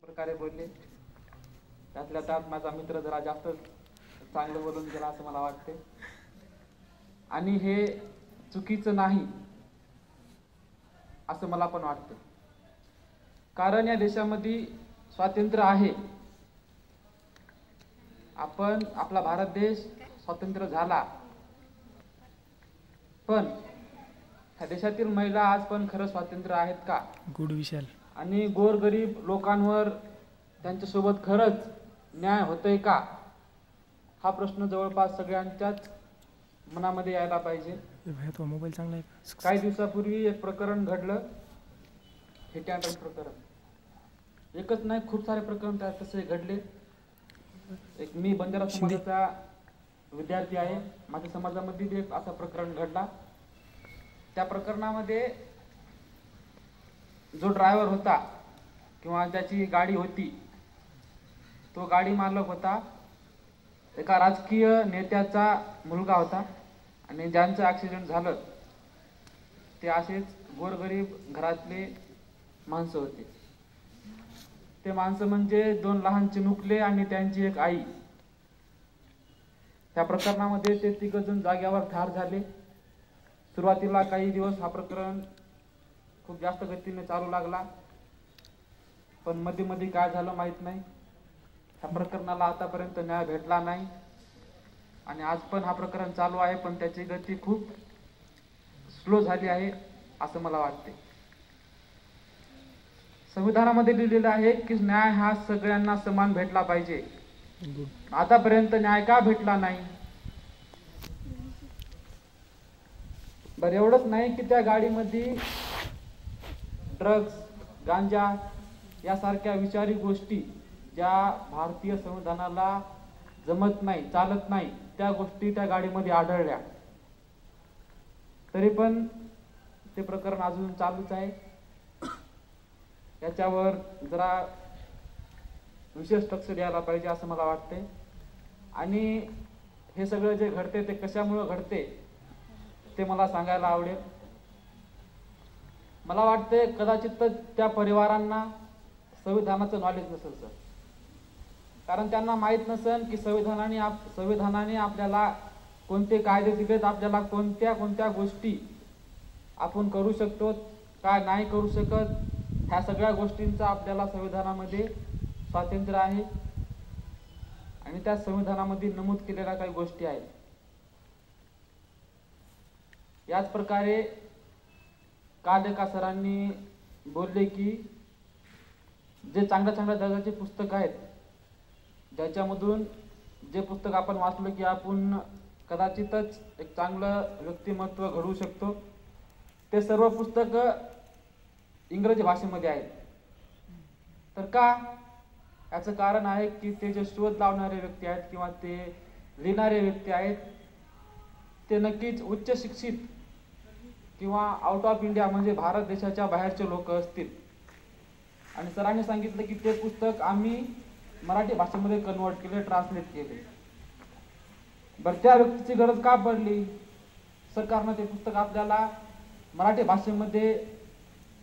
प्रकारे बोलले, त्यातल्या त्यात माझा मित्र जरा जास्त चांगलं बोलून गेला असं मला वाटते. आणि हे चुकीचं नाही असं मला पण वाटतं. कारण या देशामध्ये स्वातंत्र्य आहे. आपला भारत देश स्वतंत्र झाला, पण ह्या देशातील महिला आज पण खरं स्वातंत्र्य आहेत का? गुड विशाल. आणि गोरगरीब लोकांवर त्यांच्यासोबत खरंच न्याय होतोय का? हा प्रश्न जवळपास सगळ्यांच्याच मनामध्ये यायला पाहिजे. तो मोबाईल चांगला आहे. काही दिवसापूर्वी एक प्रकरण घडलं, हिट अँड रन प्रकरण. एकच नाही, खूप सारे प्रकरण तसे घडले. मी बंजारा समाजाचा विद्यार्थी आहे. माझ्या समाजामध्ये एक असा प्रकरण घडला. त्या प्रकरणामध्ये जो ड्रायव्हर होता किंवा ज्याची गाडी होती, तो गाडी मालक होता एका राजकीय नेत्याचा मुलगा होता. आणि ज्यांचं ॲक्सिडेंट झालं ते असेच गोरगरीब घरातले माणसं होते. ते माणसं म्हणजे 2 लहान चिमुकले आणि त्यांची एक आई. त्या प्रकरणामध्ये ते 3 जण जाग्यावर ठार झाले. सुरुवातीला काही दिवस हा प्रकरण खूप जास्त गतीने चालू लागला, पण मध्ये मध्ये काय झालं माहित नाही. ह्या प्रकरणाला आतापर्यंत न्याय भेटला नाही. आणि आज पण हा प्रकरण चालू आहे, पण त्याची गती खूप स्लो झाली आहे असं मला वाटते. संविधानामध्ये लिहिलेलं आहे की न्याय हा सगळ्यांना समान भेटला पाहिजे. आतापर्यंत न्याय का भेटला नाही? बरं, एवढंच नाही की त्या गाडीमध्ये ड्रग्स, गांजा यासारख्या विषारी गोष्टी ज्या भारतीय संविधानाला जमत नाही, चालत नाही, त्या गोष्टी त्या गाडीमध्ये आढळल्या. तरी पण ते प्रकरण अजून चालूच आहे. याच्यावर जरा विशेष लक्ष द्यायला पाहिजे असं मला वाटते. आणि हे सगळं जे घडते ते कशामुळे घडते ते मला सांगायला आवडेल. मला वाटते कदाचित त्या परिवारांना संविधानाचं नॉलेज नसेल सर. कारण त्यांना माहीत नसेल की संविधानाने आपल्याला कोणते कायदे दिलेत, आपल्याला कोणत्या कोणत्या गोष्टी आपण करू शकतो, काय नाही करू शकत. ह्या सगळ्या गोष्टींचा आपल्याला संविधानामध्ये स्वातंत्र्य आहे. आणि त्या संविधानामध्ये नमूद केलेल्या काही गोष्टी आहेत. याच प्रकारे काल एका सरांनी बोलले की जे चांगल्या चांगल्या दर्जाचे पुस्तक आहेत, ज्याच्यामधून जे पुस्तक आपण वाचलं की आपण कदाचितच एक चांगलं व्यक्तिमत्व घडवू शकतो, ते सर्व पुस्तक इंग्रजी भाषेमध्ये आहेत. तर का? याचं कारण आहे की ते जे शोध लावणारे व्यक्ती आहेत किंवा ते लिहिणारे व्यक्ती आहेत ते नक्कीच उच्च शिक्षित किंवा आउट ऑफ इंडिया म्हणजे भारत देशाच्या बाहेरचे लोक असतील. आणि सरांनी सांगितलं की ते पुस्तक आम्ही मराठी भाषेमध्ये कन्वर्ट केले, ट्रान्सलेट केले. बरं, त्या व्यक्तीची गरज का पडली? सरकारनं ते पुस्तक आपल्याला मराठी भाषेमध्ये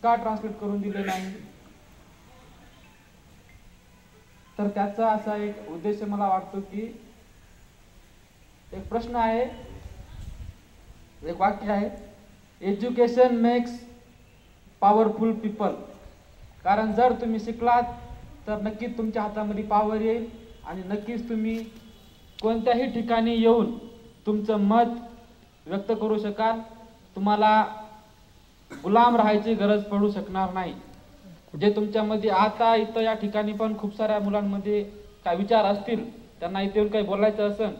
का ट्रान्सलेट करून दिले नाही? तर त्याचा असा एक उद्देश मला वाटतो की एक प्रश्न आहे, एक वाक्य आहे, एज्युकेशन मेक्स पॉवरफुल पीपल. कारण जर तुम्ही शिकलात तर नक्कीच तुमच्या हातामध्ये पॉवर येईल आणि नक्कीच तुम्ही कोणत्याही ठिकाणी येऊन तुमचं मत व्यक्त करू शकाल. तुम्हाला गुलाम राहायची गरज पडू शकणार नाही. जे तुमच्यामध्ये आता इथं या ठिकाणी पण खूप साऱ्या मुलांमध्ये काय विचार असतील, त्यांना इथे येऊन काही बोलायचं असेल,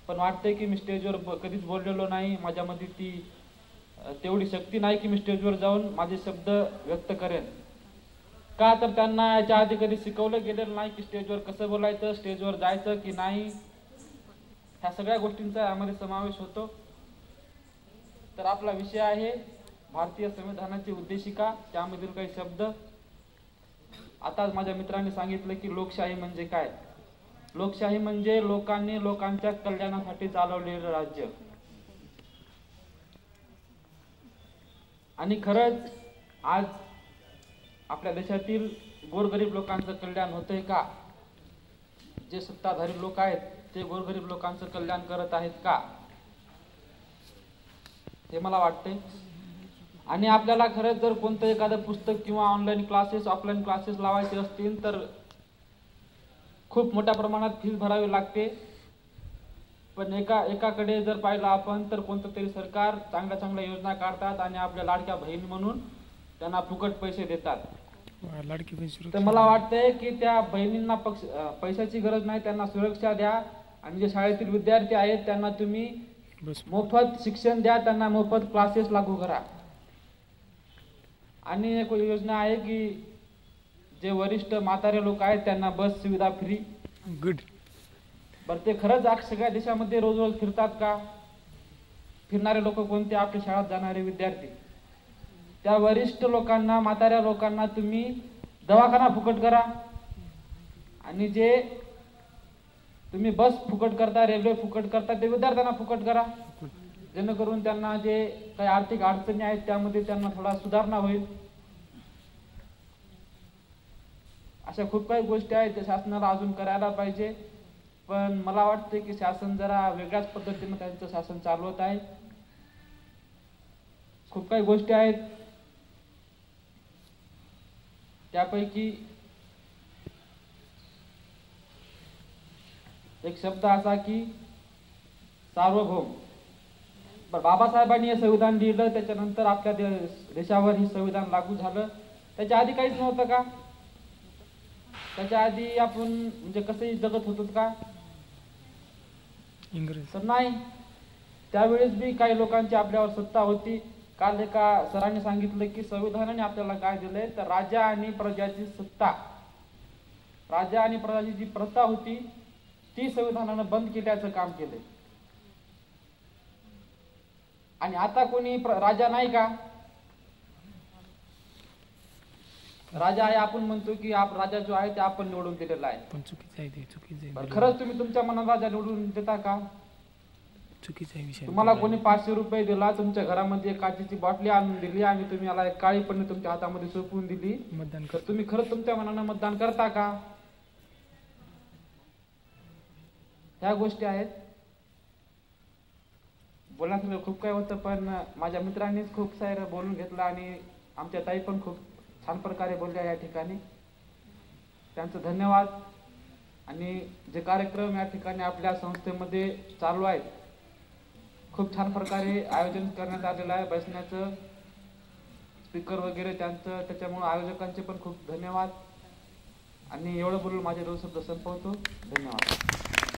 पण वाटतंय की मी स्टेजवर कधीच बोललेलो नाही, माझ्यामध्ये ती तेवढी शक्ती नाही की मी स्टेजवर जाऊन माझे शब्द व्यक्त करेन. का? तर त्यांना याच्या आधी कधी शिकवलं गेलेलं नाही की स्टेजवर कसं बोलायचं, स्टेजवर जायचं की नाही. ह्या सगळ्या गोष्टींचा यामध्ये समावेश होतो. तर आपला विषय आहे भारतीय संविधानाची उद्देशिका, त्यामधील काही शब्द. आताच माझ्या मित्रांनी सांगितलं की लोकशाही म्हणजे काय. लोकशाही म्हणजे लोकांनी लोकांच्या कल्याणासाठी चालवलेलं राज्य. आणि खरंच आज आपल्या देशातील गोरगरीब लोकांचं कल्याण होतंय का? जे सत्ताधारी लोक आहेत ते गोरगरीब लोकांचं कल्याण करत आहेत का, हे मला वाटते. आणि आपल्याला खरंच जर कोणतं एखादं पुस्तक किंवा ऑनलाईन क्लासेस ऑफलाईन क्लासेस लावायचे असतील तर खूप मोठ्या प्रमाणात फीस भरावी लागते. पण एकाकडे जर पाहिलं आपण तर कोणतं तरी सरकार चांगल्या चांगल्या योजना काढतात आणि आपल्या लाडक्या बहीण म्हणून त्यांना फुकट पैसे देतात. लाडकी बहीण तर मला वाटतंय की त्या बहिणींना पैशाची गरज नाही, त्यांना सुरक्षा द्या. आणि जे शाळेतील विद्यार्थी आहेत त्यांना तुम्ही मोफत शिक्षण द्या, त्यांना मोफत क्लासेस लागू करा. आणि एक योजना आहे की जे वरिष्ठ म्हातारे लोक आहेत त्यांना बस सुविधा फ्री. गुड. बरं, ते खरंच सगळ्या देशामध्ये रोज रोज फिरतात का? फिरणारे लोक कोणते? आपल्या शाळेत जाणारे विद्यार्थी. त्या वरिष्ठ लोकांना म्हाताऱ्या लोकांना तुम्ही दवाखाना फुकट करा. आणि जे तुम्ही बस फुकट करता, रेल्वे फुकट करता, ते विद्यार्थ्यांना फुकट करा, जेणेकरून त्यांना जे काही आर्थिक अडचणी आहेत त्यामध्ये त्यांना थोडा सुधारणा होईल. अशा खूप काही गोष्टी आहेत त्या शासनाला अजून करायला पाहिजे. पण मला वाटतं की शासन जरा वेगळ्याच पद्धतीने त्यांचं शासन चालवत आहे. खूप काही गोष्टी आहेत, त्यापैकी एक शब्द असा की सार्वभौम. बाबासाहेबांनी हे संविधान लिहिलं, त्याच्यानंतर आपल्या देशावर हे संविधान लागू झालं. त्याच्या आधी काहीच नव्हतं का? त्याच्या आधी आपण म्हणजे कसंही जगत होतो का? इंग्रज तर नाही. त्यावेळेस बी काही लोकांची आपल्यावर सत्ता होती. काल एका सरांनी सांगितलं की संविधानाने आपल्याला काय दिलंय तर राजा आणि प्रजाची सत्ता. राजा आणि प्रजाची जी प्रथा होती ती संविधानानं बंद केल्याचं काम केलंय. आणि आता कोणी राजा नाही का? राजा आहे, आपण म्हणतो की राजा जो आहे ते आपण निवडून दिलेला आहे. पण चुकीचं आहे ते, चुकीचं आहे. खरंच तुम्ही तुमच्या मनात राजा निवडून देता का? चुकीचा विषय. तुम्हाला कोणी 500 रुपये दिला, तुमच्या घरामध्ये एक काचेची बाटली आणून दिली आणि तुम्ही याला एक काळी पन्नी तुमच्या हातामध्ये सोपवून दिली, मतदान तर तुम्ही खरंच तुमच्या मनानं मतदान करता का? ह्या गोष्टी आहेत. बोलण्याचं खूप काय होतं, पण माझ्या मित्रांनीच खूप सारं बोलून घेतलं आणि आमच्या ताई पण खूप छान प्रकारे बोलल्या या ठिकाणी. त्यांचं धन्यवाद. आणि जे कार्यक्रम या ठिकाणी आपल्या संस्थेमध्ये चालू आहेत, खूप छान प्रकारे आयोजन करण्यात आलेलं आहे बसण्याचं, स्पीकर वगैरे त्यांचं, त्याच्यामुळे आयोजकांचे पण खूप धन्यवाद. आणि एवढं बोलून माझे 2 शब्द संपवतो. धन्यवाद.